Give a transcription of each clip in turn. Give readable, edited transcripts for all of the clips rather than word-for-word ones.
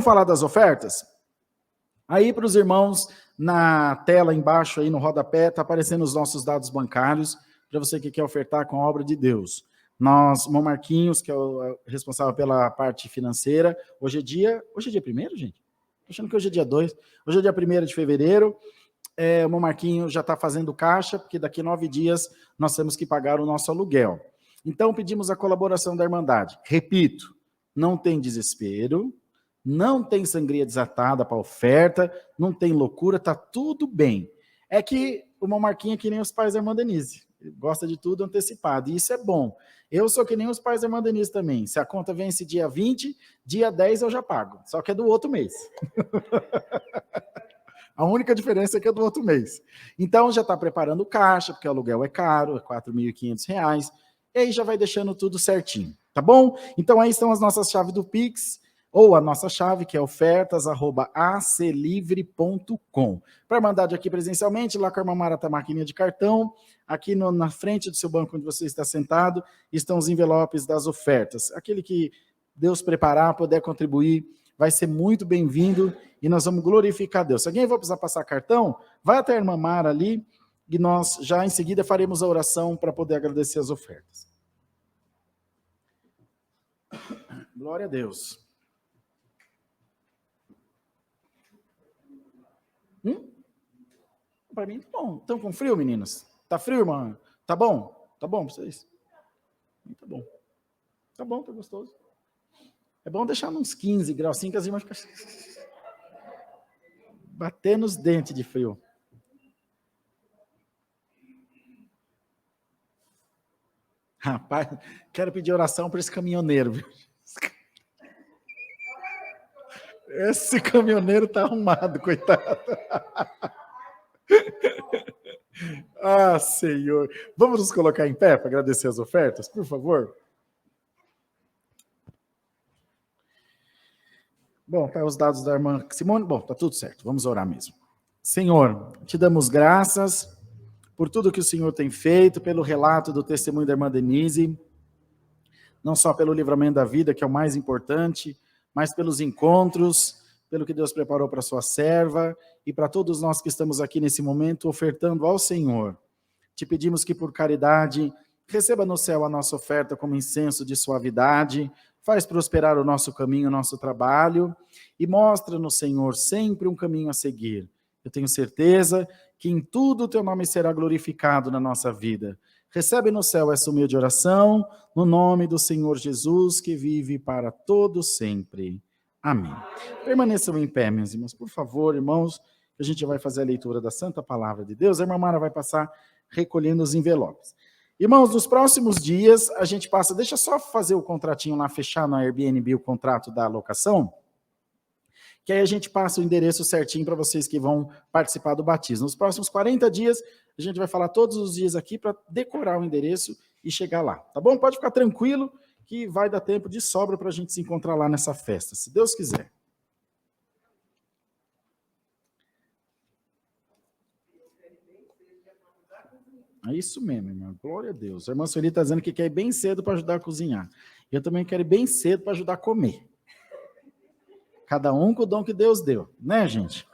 falar das ofertas? Aí para os irmãos, na tela embaixo, aí no rodapé, está aparecendo os nossos dados bancários, para você que quer ofertar com a obra de Deus. O Marquinhos, que é o responsável pela parte financeira, hoje é dia 1º, gente? Estou achando que hoje é dia 2. Hoje é dia 1º de fevereiro. O Marquinhos já está fazendo caixa, porque daqui 9 dias nós temos que pagar o nosso aluguel. Então, pedimos a colaboração da Irmandade. Repito, não tem desespero, não tem sangria desatada para oferta, não tem loucura, está tudo bem. É que o Marquinhos é que nem os pais da irmã Denise, gosta de tudo antecipado, e isso é bom. Eu sou que nem os pais da irmã Denise também. Se a conta vence dia 20, dia 10 eu já pago, só que é do outro mês. A única diferença é que é do outro mês. Então, já está preparando caixa, porque o aluguel é caro, é R$ 4.500, e aí já vai deixando tudo certinho, tá bom? Então, aí estão as nossas chaves do Pix, ou a nossa chave, que é ofertas@aclivre.com. Para mandar de aqui presencialmente, lá com a irmã Mara tá a maquininha de cartão, aqui na frente do seu banco onde você está sentado, estão os envelopes das ofertas. Aquele que Deus preparar, puder contribuir, vai ser muito bem-vindo e nós vamos glorificar Deus. Se alguém vai precisar passar cartão, vai até a irmã Mara ali e nós já em seguida faremos a oração para poder agradecer as ofertas. Glória a Deus. Para mim, tá bom. Estão com frio, meninas? Tá frio, irmã? Tá bom? Tá bom para vocês? Tá bom. Tá bom, tá gostoso. É bom deixar uns 15 graus, assim que as irmãs ficam batendo os dentes de frio. Rapaz, quero pedir oração para esse caminhoneiro, viu? Esse caminhoneiro tá arrumado, coitado. Ah, Senhor. Vamos nos colocar em pé para agradecer as ofertas, por favor? Bom, tá os dados da irmã Simone. Bom, tá tudo certo. Vamos orar mesmo. Senhor, te damos graças por tudo que o Senhor tem feito, pelo relato do testemunho da irmã Denise, não só pelo livramento da vida, que é o mais importante, mas pelos encontros, pelo que Deus preparou para a sua serva e para todos nós que estamos aqui nesse momento ofertando ao Senhor. Te pedimos que por caridade receba no céu a nossa oferta como incenso de suavidade, faz prosperar o nosso caminho, o nosso trabalho e mostra-nos, Senhor, sempre um caminho a seguir. Eu tenho certeza que em tudo o teu nome será glorificado na nossa vida. Recebe no céu essa humilde oração, no nome do Senhor Jesus, que vive para todo sempre. Amém. Permaneçam em pé, meus irmãos, por favor, irmãos, que a gente vai fazer a leitura da Santa Palavra de Deus. A irmã Mara vai passar recolhendo os envelopes. Irmãos, nos próximos dias, a gente passa, deixa só fazer o contratinho lá, fechar no Airbnb o contrato da locação, que aí a gente passa o endereço certinho para vocês que vão participar do batismo. Nos próximos 40 dias, a gente vai falar todos os dias aqui para decorar o endereço e chegar lá, tá bom? Pode ficar tranquilo que vai dar tempo de sobra para a gente se encontrar lá nessa festa, se Deus quiser. É isso mesmo, irmão. Glória a Deus. A irmã Sueli está dizendo que quer ir bem cedo para ajudar a cozinhar. Eu também quero ir bem cedo para ajudar a comer. Cada um com o dom que Deus deu, né, gente?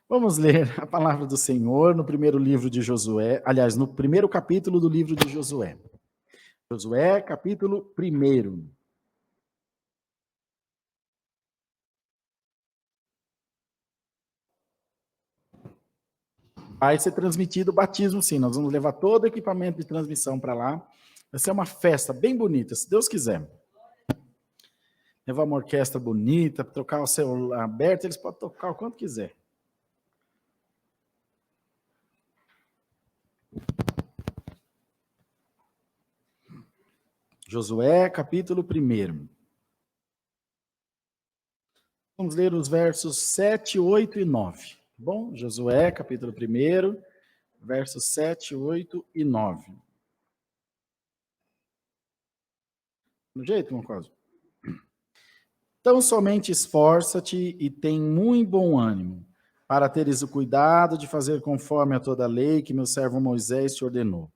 Vamos ler a palavra do Senhor no primeiro livro de Josué, aliás, no primeiro capítulo do livro de Josué. Josué, capítulo 1. Vai ser transmitido o batismo, sim. Nós vamos levar todo o equipamento de transmissão para lá. Vai ser uma festa bem bonita, se Deus quiser. Levar uma orquestra bonita, trocar o celular aberto, eles podem tocar o quanto quiser. Josué, capítulo 1. Vamos ler os versos 7, 8 e 9. Bom, Josué, capítulo 1, versos 7, 8 e 9. No jeito, meu quase. Então somente esforça-te e tem muito bom ânimo, para teres o cuidado de fazer conforme a toda a lei que meu servo Moisés te ordenou.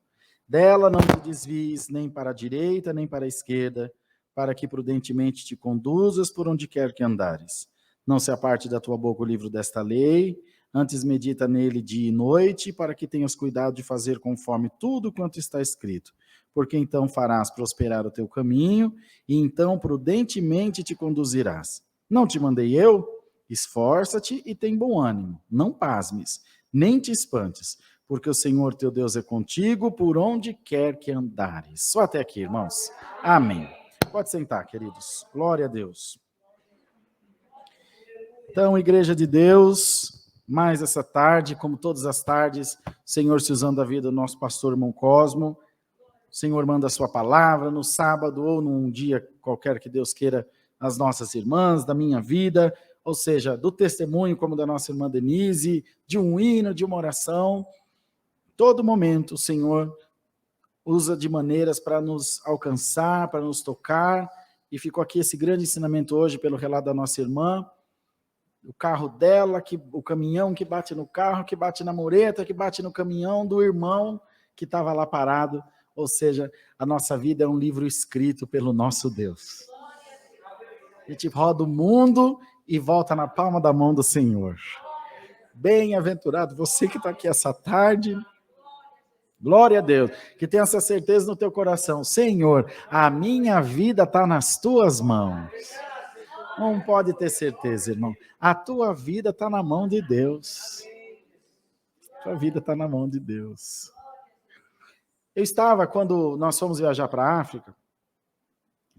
Dela não te desvies nem para a direita, nem para a esquerda, para que prudentemente te conduzas por onde quer que andares. Não se aparte da tua boca o livro desta lei, antes medita nele dia e noite, para que tenhas cuidado de fazer conforme tudo quanto está escrito. Porque então farás prosperar o teu caminho, e então prudentemente te conduzirás. Não te mandei eu? Esforça-te e tem bom ânimo. Não pasmes, nem te espantes, porque o Senhor teu Deus é contigo por onde quer que andares. Só até aqui, irmãos. Amém. Pode sentar, queridos. Glória a Deus. Então, Igreja de Deus, mais essa tarde, como todas as tardes, o Senhor se usando da vida do nosso pastor irmão Cosmo, o Senhor manda a sua palavra no sábado ou num dia qualquer que Deus queira, as nossas irmãs, da minha vida, ou seja, do testemunho como da nossa irmã Denise, de um hino, de uma oração. Todo momento o Senhor usa de maneiras para nos alcançar, para nos tocar, e ficou aqui esse grande ensinamento hoje pelo relato da nossa irmã, o carro dela, o caminhão que bate no carro, que bate na mureta, que bate no caminhão do irmão que estava lá parado, ou seja, a nossa vida é um livro escrito pelo nosso Deus. A gente roda o mundo e volta na palma da mão do Senhor. Bem-aventurado você que está aqui essa tarde. Glória a Deus, que tenha essa certeza no teu coração. Senhor, a minha vida está nas tuas mãos. Não pode ter certeza, irmão. A tua vida está na mão de Deus. A tua vida está na mão de Deus. Eu estava, quando nós fomos viajar para a África,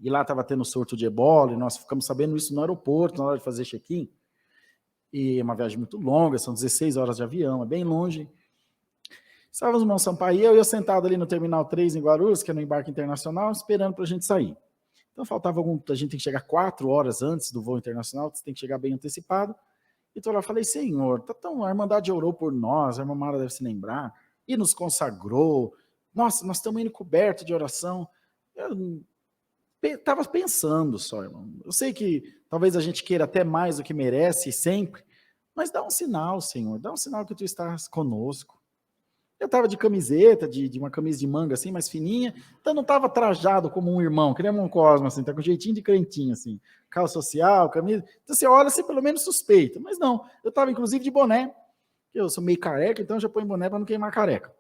e lá estava tendo surto de ebola, e nós ficamos sabendo isso no aeroporto, na hora de fazer check-in. E é uma viagem muito longa, são 16 horas de avião, é bem longe. Estávamos no Sampaio, eu sentado ali no Terminal 3 em Guarulhos, que é no embarque internacional, esperando para a gente sair. Então faltava a gente tem que chegar 4 horas antes do voo internacional, você tem que chegar bem antecipado. E estou lá, falei, Senhor, a Irmandade orou por nós, a irmã Mara deve se lembrar, e nos consagrou. Nossa, nós estamos indo cobertos de oração. Eu estava pensando só, irmão. Eu sei que talvez a gente queira até mais do que merece sempre, mas dá um sinal, Senhor, dá um sinal que tu estás conosco. Eu estava de camiseta, de uma camisa de manga assim, mais fininha, então não estava trajado como um irmão, que nem um Cosmo, assim, tá com jeitinho de crentinho, assim, calça social, camisa, então você olha assim, pelo menos suspeita, mas não, eu estava inclusive de boné, eu sou meio careca, então eu já ponho boné para não queimar careca.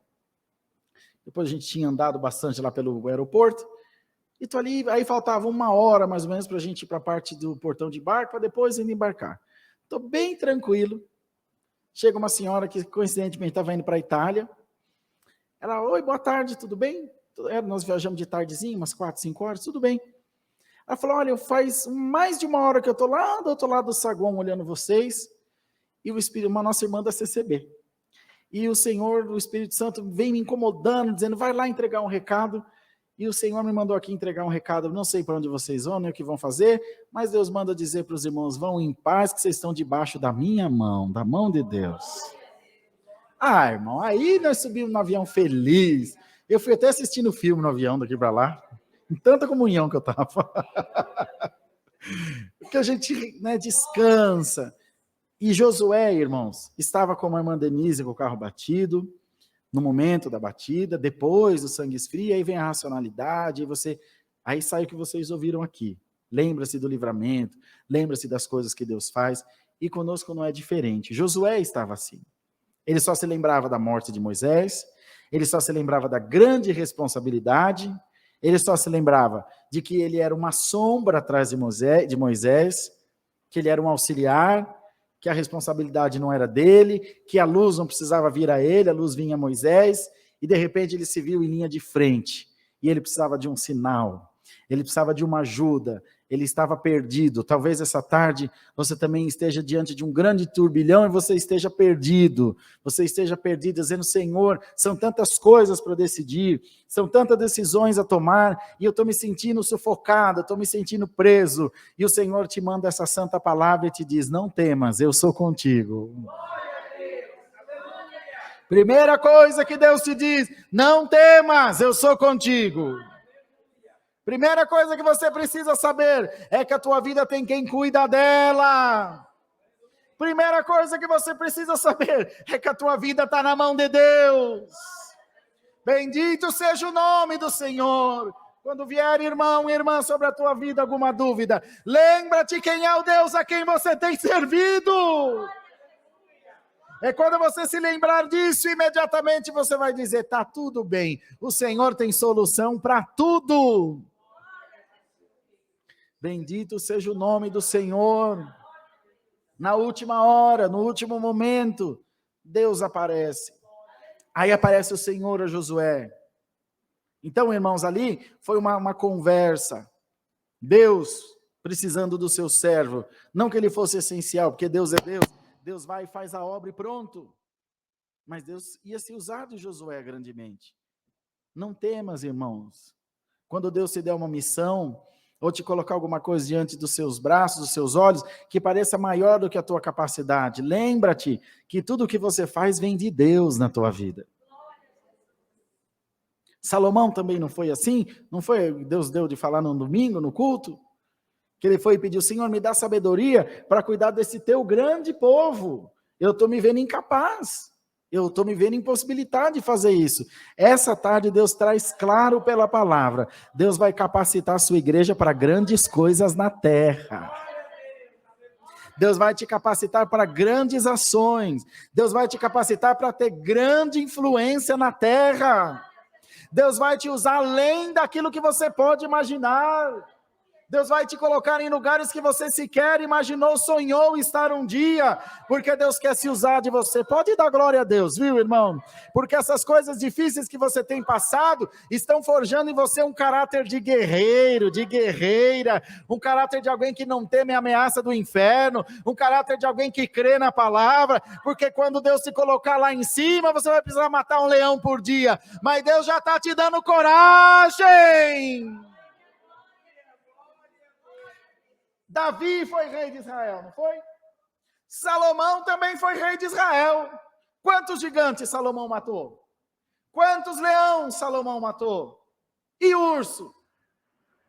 Depois a gente tinha andado bastante lá pelo aeroporto, e tô ali, aí faltava 1 hora mais ou menos para a gente ir para a parte do portão de embarque, para depois ainda embarcar. Estou bem tranquilo, chega uma senhora que coincidentemente estava indo para a Itália. Ela, oi, boa tarde, tudo bem? Nós viajamos de tardezinha, umas 4, 5 horas, tudo bem. Ela falou, olha, faz mais de 1 hora que eu estou lá do outro lado do saguão olhando vocês, e o Espírito, uma nossa irmã da CCB. E o Senhor, o Espírito Santo, vem me incomodando, dizendo, vai lá entregar um recado. E o Senhor me mandou aqui entregar um recado, não sei para onde vocês vão, nem o que vão fazer, mas Deus manda dizer para os irmãos, vão em paz, que vocês estão debaixo da minha mão, da mão de Deus. Ah, irmão, aí nós subimos no avião feliz. Eu fui até assistindo o filme no avião daqui para lá, em tanta comunhão que eu estava. Porque a gente, né, descansa. E Josué, irmãos, estava com a irmã Denise com o carro batido, no momento da batida, depois do sangue esfria, aí vem a racionalidade, aí sai o que vocês ouviram aqui. Lembra-se do livramento, lembra-se das coisas que Deus faz, e conosco não é diferente. Josué estava assim. Ele só se lembrava da morte de Moisés, ele só se lembrava da grande responsabilidade, ele só se lembrava de que ele era uma sombra atrás de Moisés, que ele era um auxiliar, que a responsabilidade não era dele, que a luz não precisava vir a ele, a luz vinha a Moisés, e de repente ele se viu em linha de frente, e ele precisava de um sinal, ele precisava de uma ajuda, ele estava perdido. Talvez essa tarde você também esteja diante de um grande turbilhão e você esteja perdido, dizendo, Senhor, são tantas coisas para decidir, são tantas decisões a tomar, e eu estou me sentindo sufocado, estou me sentindo preso, e o Senhor te manda essa santa palavra e te diz, não temas, eu sou contigo. Primeira coisa que Deus te diz, não temas, eu sou contigo. Primeira coisa que você precisa saber é que a tua vida tem quem cuida dela. Primeira coisa que você precisa saber é que a tua vida está na mão de Deus. Bendito seja o nome do Senhor. Quando vier, irmão e irmã, sobre a tua vida alguma dúvida, lembra-te quem é o Deus a quem você tem servido. É quando você se lembrar disso, imediatamente você vai dizer, tá tudo bem, o Senhor tem solução para tudo. Bendito seja o nome do Senhor. Na última hora, no último momento, Deus aparece. Aí aparece o Senhor a Josué. Então, irmãos, ali foi uma conversa. Deus precisando do seu servo. Não que ele fosse essencial, porque Deus é Deus. Deus vai e faz a obra e pronto. Mas Deus ia se usar de Josué grandemente. Não temas, irmãos. Quando Deus te der uma missão, ou te colocar alguma coisa diante dos seus braços, dos seus olhos, que pareça maior do que a tua capacidade, lembra-te que tudo o que você faz vem de Deus na tua vida. Salomão também não foi assim? Não foi, Deus deu de falar no domingo, no culto? Que ele foi e pediu, Senhor, me dá sabedoria para cuidar desse teu grande povo. Eu estou me vendo incapaz. Eu estou me vendo impossibilitado de fazer isso. Essa tarde Deus traz claro pela palavra. Deus vai capacitar a sua igreja para grandes coisas na terra. Deus vai te capacitar para grandes ações. Deus vai te capacitar para ter grande influência na terra. Deus vai te usar além daquilo que você pode imaginar. Deus vai te colocar em lugares que você sequer imaginou, sonhou estar um dia, porque Deus quer se usar de você. Pode dar glória a Deus, viu, irmão? Porque essas coisas difíceis que você tem passado, estão forjando em você um caráter de guerreiro, de guerreira, um caráter de alguém que não teme a ameaça do inferno, um caráter de alguém que crê na palavra, porque quando Deus se colocar lá em cima, você vai precisar matar um leão por dia, mas Deus já está te dando coragem. Davi foi rei de Israel, não foi? Salomão também foi rei de Israel. Quantos gigantes Salomão matou? Quantos leões Salomão matou? E urso?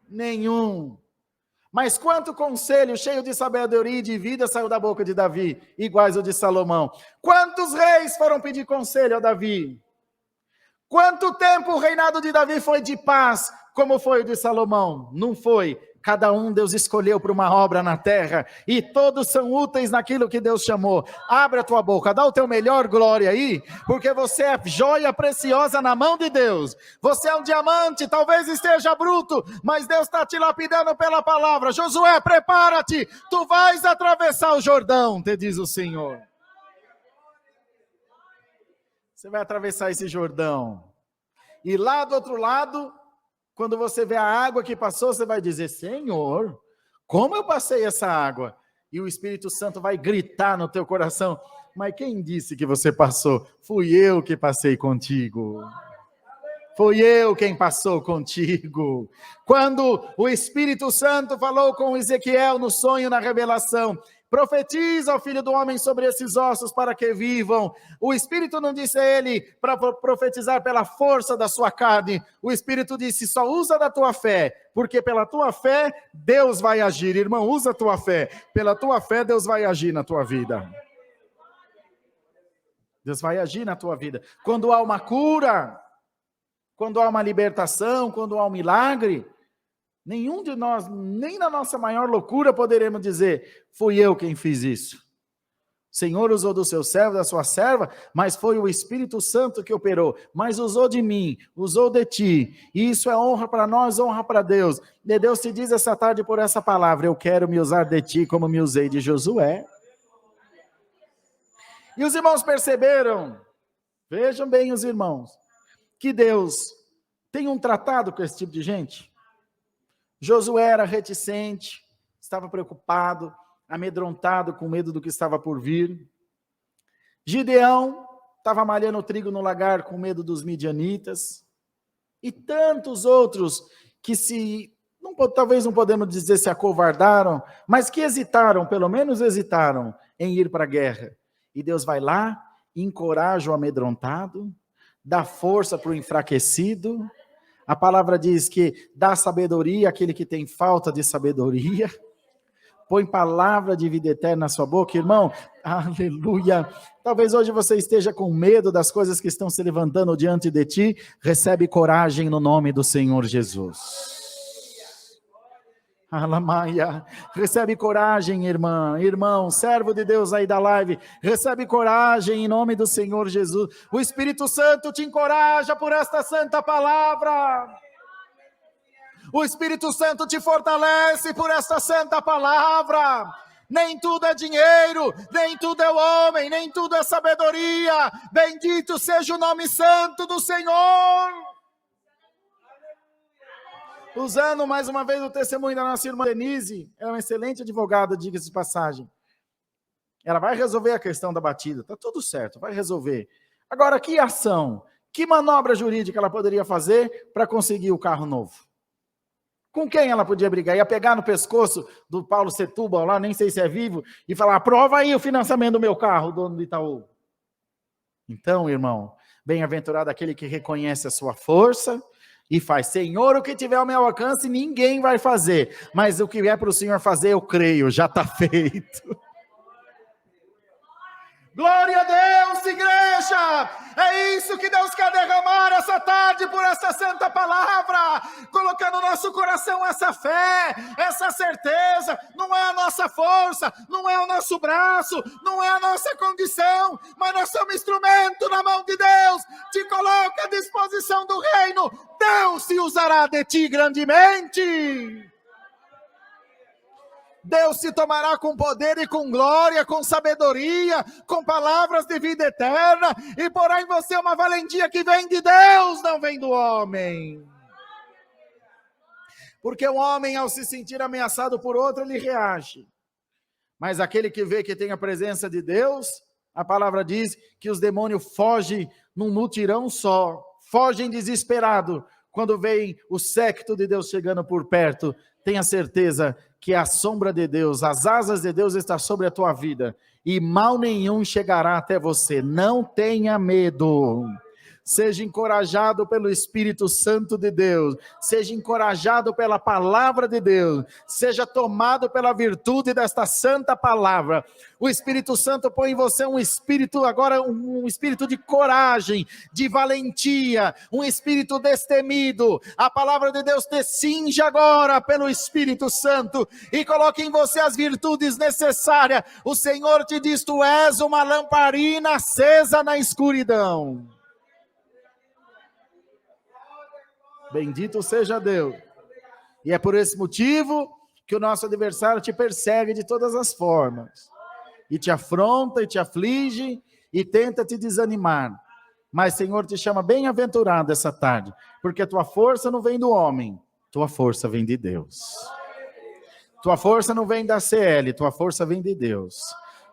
Nenhum. Mas quanto conselho cheio de sabedoria e de vida saiu da boca de Davi, iguais ao de Salomão? Quantos reis foram pedir conselho a Davi? Quanto tempo o reinado de Davi foi de paz, como foi o de Salomão? Não foi. Cada um Deus escolheu para uma obra na terra, e todos são úteis naquilo que Deus chamou. Abre a tua boca, dá o teu melhor glória aí, porque você é joia preciosa na mão de Deus. Você é um diamante, talvez esteja bruto, mas Deus está te lapidando pela palavra. Josué, prepara-te, tu vais atravessar o Jordão, te diz o Senhor. Você vai atravessar esse Jordão, e lá do outro lado, quando você vê a água que passou, você vai dizer, Senhor, como eu passei essa água? E o Espírito Santo vai gritar no teu coração, mas quem disse que você passou? Fui eu que passei contigo. Fui eu quem passou contigo. Quando o Espírito Santo falou com Ezequiel no sonho, na revelação, profetiza ao filho do homem sobre esses ossos para que vivam. O Espírito não disse a ele para profetizar pela força da sua carne. O Espírito disse, só usa da tua fé, porque pela tua fé Deus vai agir. Irmão, usa a tua fé. Pela tua fé Deus vai agir na tua vida. Deus vai agir na tua vida. Quando há uma cura, quando há uma libertação, quando há um milagre, nenhum de nós, nem na nossa maior loucura, poderemos dizer, fui eu quem fiz isso. O Senhor usou do seu servo, da sua serva, mas foi o Espírito Santo que operou, mas usou de mim, usou de ti, e isso é honra para nós, honra para Deus. E Deus te diz essa tarde por essa palavra, eu quero me usar de ti como me usei de Josué. E os irmãos perceberam, vejam bem os irmãos, que Deus tem um tratado com esse tipo de gente. Josué era reticente, estava preocupado, amedrontado, com medo do que estava por vir. Gideão estava malhando trigo no lagar com medo dos midianitas. E tantos outros que talvez não podemos dizer se acovardaram, mas que hesitaram, pelo menos hesitaram em ir para a guerra. E Deus vai lá, encoraja o amedrontado, dá força para o enfraquecido. A palavra diz que dá sabedoria àquele que tem falta de sabedoria. põe palavra de vida eterna na sua boca, irmão, aleluia. Talvez hoje você esteja com medo das coisas que estão se levantando diante de ti, recebe coragem no nome do Senhor Jesus. Alamaia, recebe coragem, irmã, irmão, servo de Deus aí da live, recebe coragem em nome do Senhor Jesus. O Espírito Santo te encoraja por esta santa palavra. O Espírito Santo te fortalece por esta santa palavra. Nem tudo é dinheiro, nem tudo é homem, nem tudo é sabedoria. Bendito seja o nome santo do Senhor. Usando mais uma vez o testemunho da nossa irmã Denise, ela é uma excelente advogada, diga-se de passagem. Ela vai resolver a questão da batida, está tudo certo, vai resolver. Agora, que ação, que manobra jurídica ela poderia fazer para conseguir o carro novo? Com quem ela podia brigar? Ia pegar no pescoço do Paulo Setúbal lá, nem sei se é vivo, e falar, aprova aí o financiamento do meu carro, dono do Itaú. Então, irmão, bem-aventurado aquele que reconhece a sua força, e faz, Senhor, o que tiver ao meu alcance, ninguém vai fazer, mas o que é para o Senhor fazer, eu creio, já está feito. Glória a Deus, igreja, é isso que Deus quer derramar essa tarde por essa santa palavra, colocando no nosso coração essa fé, essa certeza, não é a nossa força, não é o nosso braço, não é a nossa condição, mas nós somos instrumento na mão de Deus, te coloca à disposição do reino, Deus se usará de ti grandemente. Deus se tomará com poder e com glória, com sabedoria, com palavras de vida eterna, e porá em você uma valentia que vem de Deus, não vem do homem. Porque o homem, ao se sentir ameaçado por outro, ele reage. Mas aquele que vê que tem a presença de Deus, a palavra diz que os demônios fogem num mutirão só, fogem desesperado, quando veem o séquito de Deus chegando por perto. Tenha certeza que a sombra de Deus, as asas de Deus está sobre a tua vida, e mal nenhum chegará até você. Não tenha medo. Seja encorajado pelo Espírito Santo de Deus, seja encorajado pela palavra de Deus, seja tomado pela virtude desta santa palavra. O Espírito Santo põe em você um espírito agora, um espírito de coragem, de valentia, um espírito destemido. A palavra de Deus te cinge agora pelo Espírito Santo e coloque em você as virtudes necessárias. O Senhor te diz, tu és uma lamparina acesa na escuridão. Bendito seja Deus. E é por esse motivo que o nosso adversário te persegue de todas as formas. E te afronta, e te aflige, e tenta te desanimar. Mas o Senhor te chama bem-aventurado essa tarde, porque a tua força não vem do homem, tua força vem de Deus. Tua força não vem da CL, tua força vem de Deus.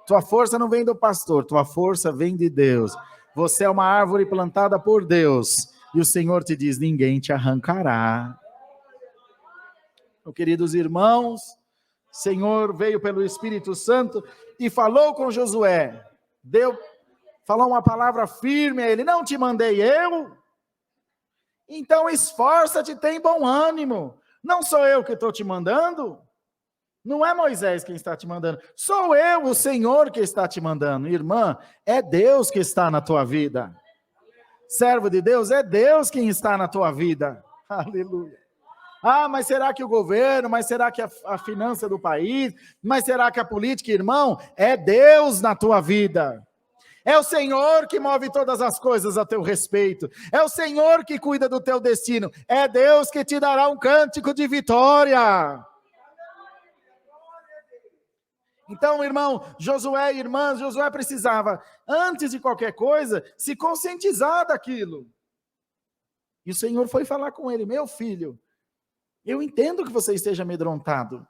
Tua força não vem do pastor, tua força vem de Deus. Você é uma árvore plantada por Deus. E o Senhor te diz, ninguém te arrancará. Meus queridos irmãos, o Senhor veio pelo Espírito Santo e falou com Josué. Falou uma palavra firme a ele, não te mandei eu? Então esforça-te, tem bom ânimo. Não sou eu que estou te mandando? Não é Moisés quem está te mandando. Sou eu, o Senhor, que está te mandando. Irmã, é Deus que está na tua vida. Servo de Deus, é Deus quem está na tua vida. Aleluia. Ah, mas será que o governo, mas será que a finança do país, mas será que a política, irmão? É Deus na tua vida. É o Senhor que move todas as coisas a teu respeito. É o Senhor que cuida do teu destino. É Deus que te dará um cântico de vitória. Então, irmão, Josué e irmãs, Josué precisava, antes de qualquer coisa, se conscientizar daquilo. E o Senhor foi falar com ele, meu filho, eu entendo que você esteja amedrontado,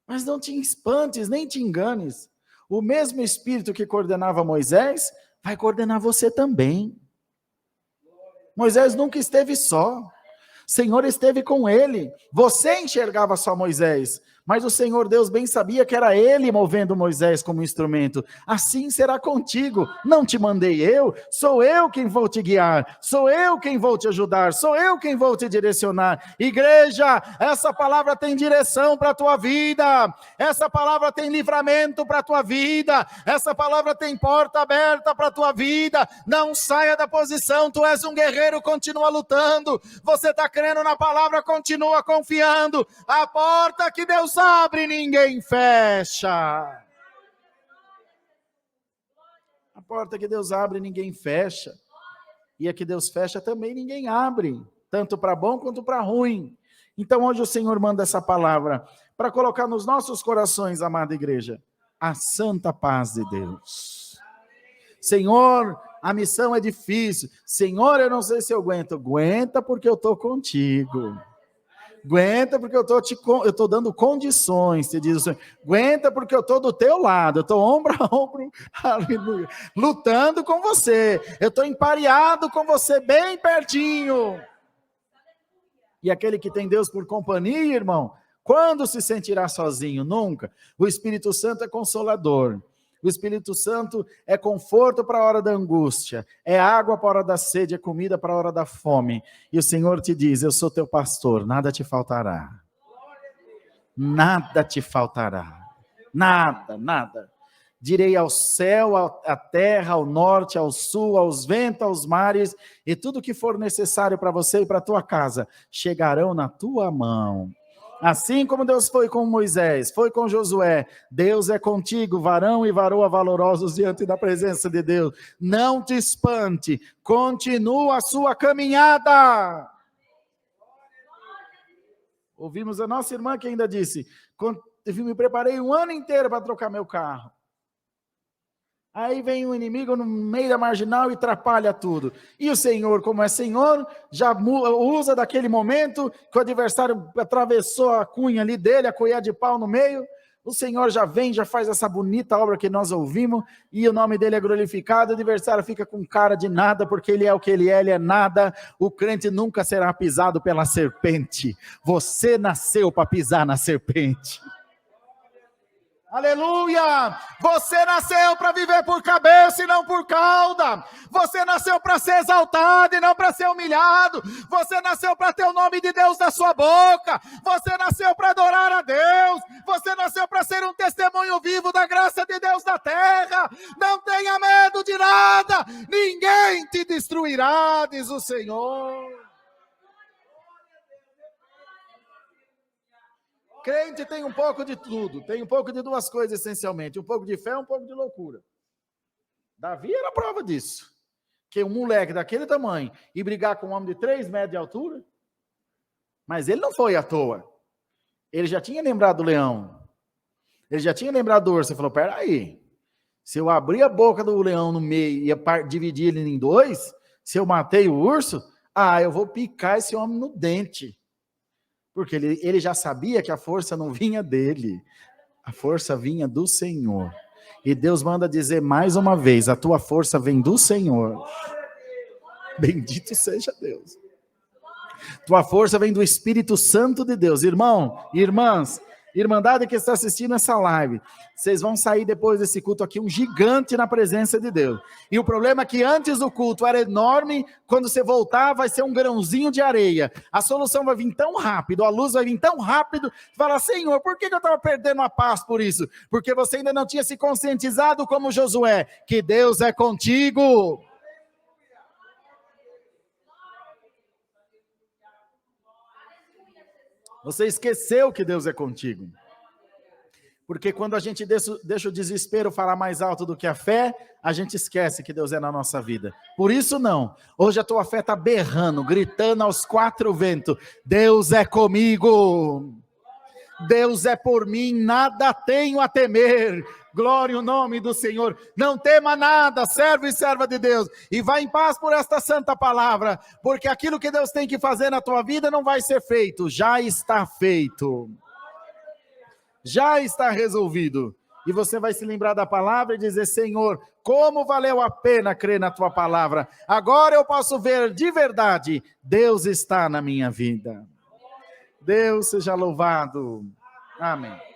mas não te espantes, nem te enganes. O mesmo Espírito que coordenava Moisés, vai coordenar você também. Moisés nunca esteve só. O Senhor esteve com ele. Você enxergava só Moisés, Mas o Senhor Deus bem sabia que era ele movendo Moisés como instrumento. Assim será contigo. Não te mandei eu, sou eu quem vou te guiar, sou eu quem vou te ajudar, sou eu quem vou te direcionar. Igreja, essa palavra tem direção para a tua vida, essa palavra tem livramento para a tua vida, essa palavra tem porta aberta para a tua vida. Não saia da posição, tu és um guerreiro, continua lutando. Você está crendo na palavra, continua confiando. A porta que Deus abre, ninguém fecha. A porta que Deus abre, ninguém fecha. E a que Deus fecha também ninguém abre, tanto para bom quanto para ruim. Então hoje o Senhor manda essa palavra para colocar nos nossos corações, amada igreja, a santa paz de Deus. Senhor, a missão é difícil. Senhor, eu não sei se eu aguento. Aguenta porque eu estou contigo. Aguenta porque eu estou dando condições, te diz o Senhor. Aguenta porque eu estou do teu lado, eu estou ombro a ombro, aleluia, lutando com você. Eu estou empareado com você, bem pertinho. E aquele que tem Deus por companhia, irmão, quando se sentirá sozinho? Nunca. O Espírito Santo é consolador. O Espírito Santo é conforto para a hora da angústia, é água para a hora da sede, é comida para a hora da fome. E o Senhor te diz, eu sou teu pastor, nada te faltará. Nada te faltará. Nada, nada. Direi ao céu, à terra, ao norte, ao sul, aos ventos, aos mares, e tudo que for necessário para você e para a tua casa, chegarão na tua mão. Assim como Deus foi com Moisés, foi com Josué, Deus é contigo, varão e varoa valorosos diante da presença de Deus. Não te espante, continua a sua caminhada. Ouvimos a nossa irmã que ainda disse, me preparei um ano inteiro para trocar meu carro. Aí vem um inimigo no meio da marginal e atrapalha tudo. E o Senhor, como é Senhor, já usa daquele momento que o adversário atravessou a cunha ali dele, a colher de pau no meio. O Senhor já vem, já faz essa bonita obra que nós ouvimos, e o nome dele é glorificado. O adversário fica com cara de nada, porque ele é o que ele é nada. O crente nunca será pisado pela serpente. Você nasceu para pisar na serpente. Aleluia! Você nasceu para viver por cabeça e não por cauda. Você nasceu para ser exaltado e não para ser humilhado. Você nasceu para ter o nome de Deus na sua boca. Você nasceu para adorar a Deus. Você nasceu para ser um testemunho vivo da graça de Deus na terra. Não tenha medo de nada. Ninguém te destruirá, diz o Senhor. Crente tem um pouco de tudo, tem um pouco de duas coisas essencialmente, um pouco de fé e um pouco de loucura. Davi era a prova disso, que um moleque daquele tamanho e brigar com um homem de 3 metros de altura, mas ele não foi à toa, ele já tinha lembrado do leão, ele já tinha lembrado do urso, ele falou, peraí, se eu abrir a boca do leão no meio e dividir ele em 2, se eu matei o urso, eu vou picar esse homem no dente. Porque ele já sabia que a força não vinha dele, a força vinha do Senhor. E Deus manda dizer mais uma vez, a tua força vem do Senhor. Bendito seja Deus. Tua força vem do Espírito Santo de Deus. Irmão, irmãs, irmandade que está assistindo essa live, vocês vão sair depois desse culto aqui um gigante na presença de Deus. E o problema é que antes o culto era enorme, quando você voltar vai ser um grãozinho de areia. A solução vai vir tão rápido, a luz vai vir tão rápido, fala, Senhor, por que eu estava perdendo a paz por isso? Porque você ainda não tinha se conscientizado como Josué, que Deus é contigo. Você esqueceu que Deus é contigo. Porque quando a gente deixa o desespero falar mais alto do que a fé, a gente esquece que Deus é na nossa vida. Por isso não. Hoje a tua fé está berrando, gritando aos 4 ventos. Deus é comigo. Deus é por mim, nada tenho a temer. Glória ao nome do Senhor. Não tema nada, servo e serva de Deus. E vá em paz por esta santa palavra. Porque aquilo que Deus tem que fazer na tua vida não vai ser feito. Já está feito. Já está resolvido. E você vai se lembrar da palavra e dizer, Senhor, como valeu a pena crer na tua palavra. Agora eu posso ver de verdade, Deus está na minha vida. Deus seja louvado. Amém.